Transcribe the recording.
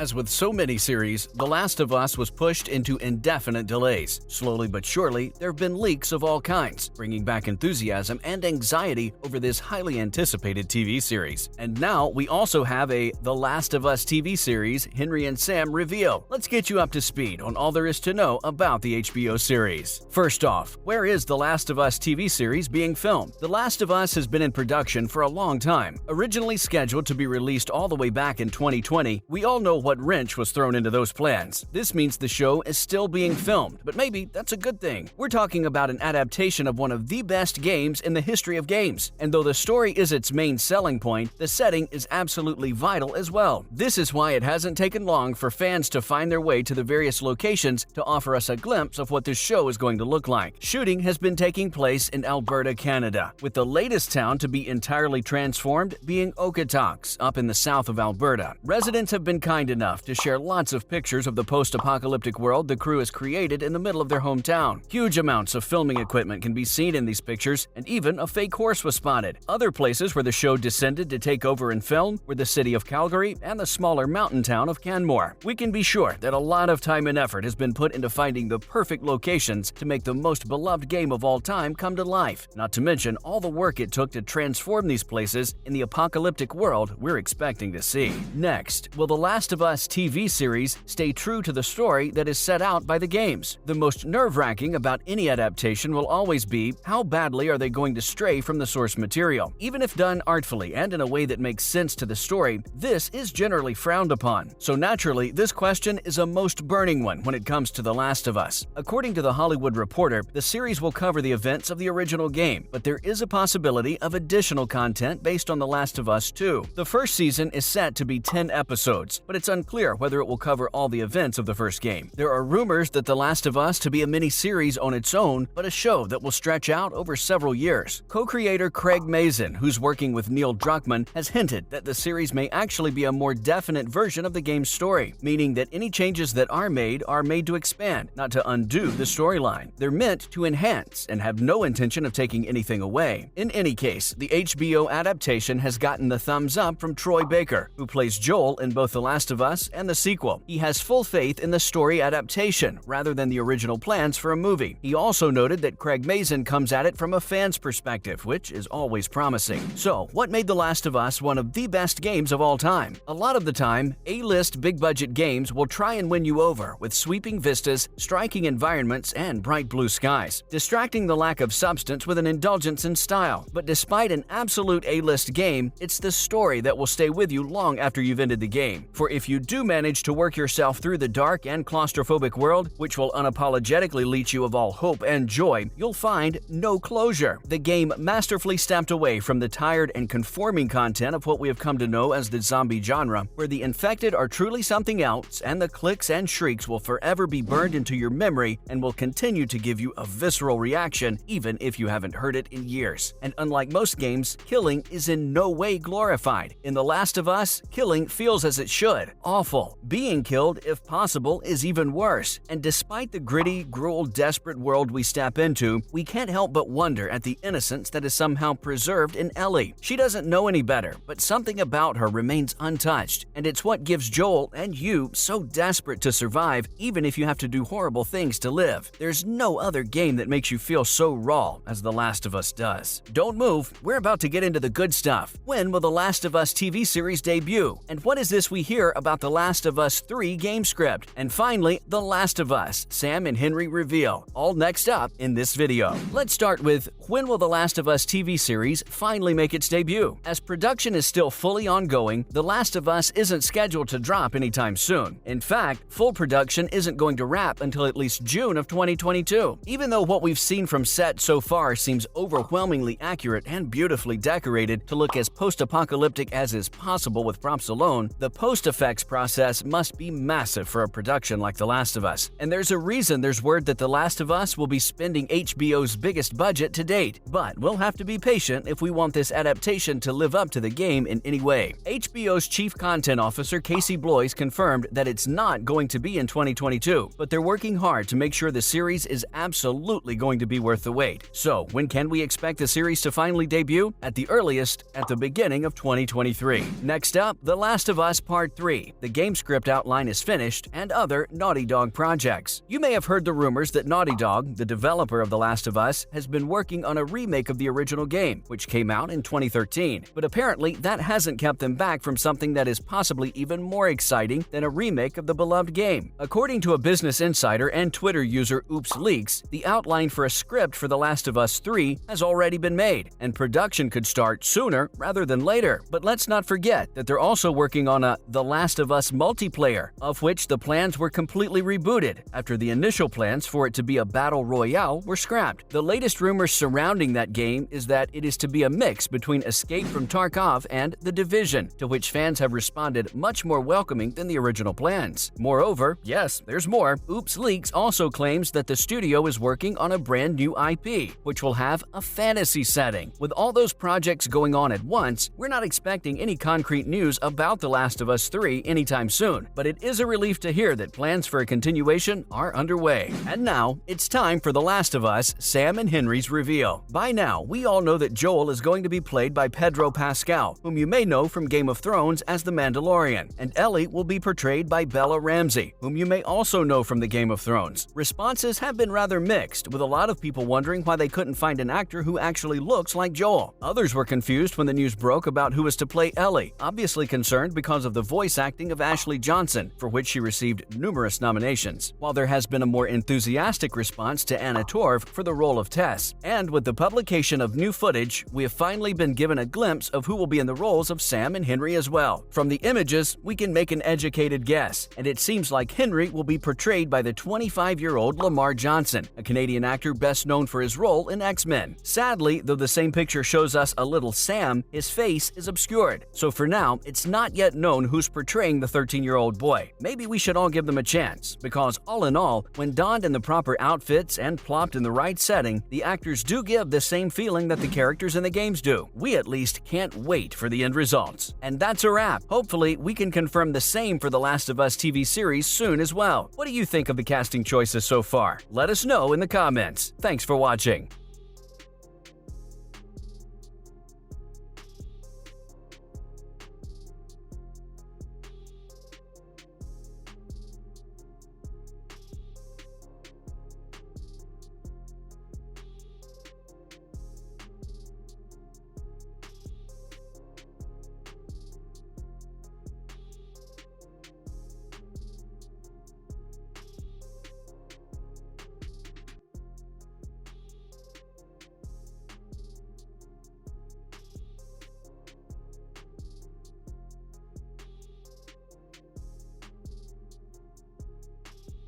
As with so many series, The Last of Us was pushed into indefinite delays. Slowly but surely, there have been leaks of all kinds, bringing back enthusiasm and anxiety over this highly anticipated TV series. And now we also have a The Last of Us TV series Henry and Sam reveal. Let's get you up to speed on all there is to know about the HBO series. First off, where is The Last of Us TV series being filmed? The Last of Us has been in production for a long time. Originally scheduled to be released all the way back in 2020, we all know what wrench was thrown into those plans. This means the show is still being filmed, but maybe that's a good thing. We're talking about an adaptation of one of the best games in the history of games, and though the story is its main selling point, the setting is absolutely vital as well. This is why it hasn't taken long for fans to find their way to the various locations to offer us a glimpse of what this show is going to look like. Shooting has been taking place in Alberta, Canada, with the latest town to be entirely transformed being Okotoks, up in the south of Alberta. Residents have been kind enough to share lots of pictures of the post-apocalyptic world the crew has created in the middle of their hometown. Huge amounts of filming equipment can be seen in these pictures, and even a fake horse was spotted. Other places where the show descended to take over and film were the city of Calgary and the smaller mountain town of Canmore. We can be sure that a lot of time and effort has been put into finding the perfect locations to make the most beloved game of all time come to life, not to mention all the work it took to transform these places in the apocalyptic world we're expecting to see. Next, will The Last of Us TV series stay true to the story that is set out by the games? The most nerve-wracking about any adaptation will always be how badly are they going to stray from the source material. Even if done artfully and in a way that makes sense to the story, this is generally frowned upon. So naturally, this question is a most burning one when it comes to The Last of Us. According to The Hollywood Reporter, the series will cover the events of the original game, but there is a possibility of additional content based on The Last of Us 2. The first season is set to be 10 episodes, but it's unclear whether it will cover all the events of the first game. There are rumors that The Last of Us to be a mini-series on its own, but a show that will stretch out over several years. Co-creator Craig Mazin, who's working with Neil Druckmann, has hinted that the series may actually be a more definite version of the game's story, meaning that any changes that are made to expand, not to undo the storyline. They're meant to enhance and have no intention of taking anything away. In any case, the HBO adaptation has gotten the thumbs up from Troy Baker, who plays Joel in both The Last of Us and the sequel. He has full faith in the story adaptation rather than the original plans for a movie. He also noted that Craig Mazin comes at it from a fan's perspective, which is always promising. So, what made The Last of Us one of the best games of all time? A lot of the time, A-list big-budget games will try and win you over with sweeping vistas, striking environments, and bright blue skies, distracting the lack of substance with an indulgence in style. But despite an absolute A-list game, it's the story that will stay with you long after you've ended the game. For if you do manage to work yourself through the dark and claustrophobic world, which will unapologetically leach you of all hope and joy, you'll find no closure. The game masterfully stepped away from the tired and conforming content of what we have come to know as the zombie genre, where the infected are truly something else, and the clicks and shrieks will forever be burned into your memory and will continue to give you a visceral reaction even if you haven't heard it in years. And unlike most games, killing is in no way glorified. In The Last of Us, killing feels as it should. Awful. Being killed, if possible, is even worse. And despite the gritty, cruel, desperate world we step into, we can't help but wonder at the innocence that is somehow preserved in Ellie. She doesn't know any better, but something about her remains untouched, and it's what gives Joel and you so desperate to survive, even if you have to do horrible things to live. There's no other game that makes you feel so raw as The Last of Us does. Don't move, we're about to get into the good stuff. When will The Last of Us TV series debut? And what is this we hear about The Last of Us 3 game script? And finally, The Last of Us, Sam and Henry reveal. All next up in this video. Let's start with, when will The Last of Us TV series finally make its debut? As production is still fully ongoing, The Last of Us isn't scheduled to drop anytime soon. In fact, full production isn't going to wrap until at least June of 2022. Even though what we've seen from set so far seems overwhelmingly accurate and beautifully decorated to look as post-apocalyptic as is possible with props alone, the post-effects process must be massive for a production like The Last of Us. And there's a reason there's word that The Last of Us will be spending HBO's biggest budget to date. But we'll have to be patient if we want this adaptation to live up to the game in any way. HBO's chief content officer Casey Bloys confirmed that it's not going to be in 2022, but they're working hard to make sure the series is absolutely going to be worth the wait. So, when can we expect the series to finally debut? At the earliest, at the beginning of 2023. Next up, The Last of Us Part 3. movie, the game script outline is finished, and other Naughty Dog projects. You may have heard the rumors that Naughty Dog, the developer of The Last of Us, has been working on a remake of the original game, which came out in 2013. But apparently, that hasn't kept them back from something that is possibly even more exciting than a remake of the beloved game. According to a Business Insider and Twitter user Oops Leaks, the outline for a script for The Last of Us 3 has already been made, and production could start sooner rather than later. But let's not forget that they're also working on a The Last of Us multiplayer, of which the plans were completely rebooted after the initial plans for it to be a battle royale were scrapped. The latest rumors surrounding that game is that it is to be a mix between Escape from Tarkov and The Division, to which fans have responded much more welcoming than the original plans. Moreover, yes, there's more. Oops Leaks also claims that the studio is working on a brand new IP, which will have a fantasy setting. With all those projects going on at once, we're not expecting any concrete news about The Last of Us 3 anytime soon, but it is a relief to hear that plans for a continuation are underway. And now, it's time for The Last of Us Sam and Henry's reveal. By now, we all know that Joel is going to be played by Pedro Pascal, whom you may know from Game of Thrones as the Mandalorian, and Ellie will be portrayed by Bella Ramsey, whom you may also know from the Game of Thrones. Responses have been rather mixed, with a lot of people wondering why they couldn't find an actor who actually looks like Joel. Others were confused when the news broke about who was to play Ellie, obviously concerned because of the voice acting of Ashley Johnson, for which she received numerous nominations, while there has been a more enthusiastic response to Anna Torv for the role of Tess. And with the publication of new footage, we have finally been given a glimpse of who will be in the roles of Sam and Henry as well. From the images, we can make an educated guess, and it seems like Henry will be portrayed by the 25-year-old Lamar Johnson, a Canadian actor best known for his role in X-Men. Sadly, though the same picture shows us a little Sam, his face is obscured. So for now, it's not yet known who's portraying the 13-year-old boy. Maybe we should all give them a chance, because all in all, when donned in the proper outfits and plopped in the right setting, the actors do give the same feeling that the characters in the games do. We at least can't wait for the end results. And that's a wrap. Hopefully, we can confirm the same for The Last of Us TV series soon as well. What do you think of the casting choices so far? Let us know in the comments. Thanks for watching.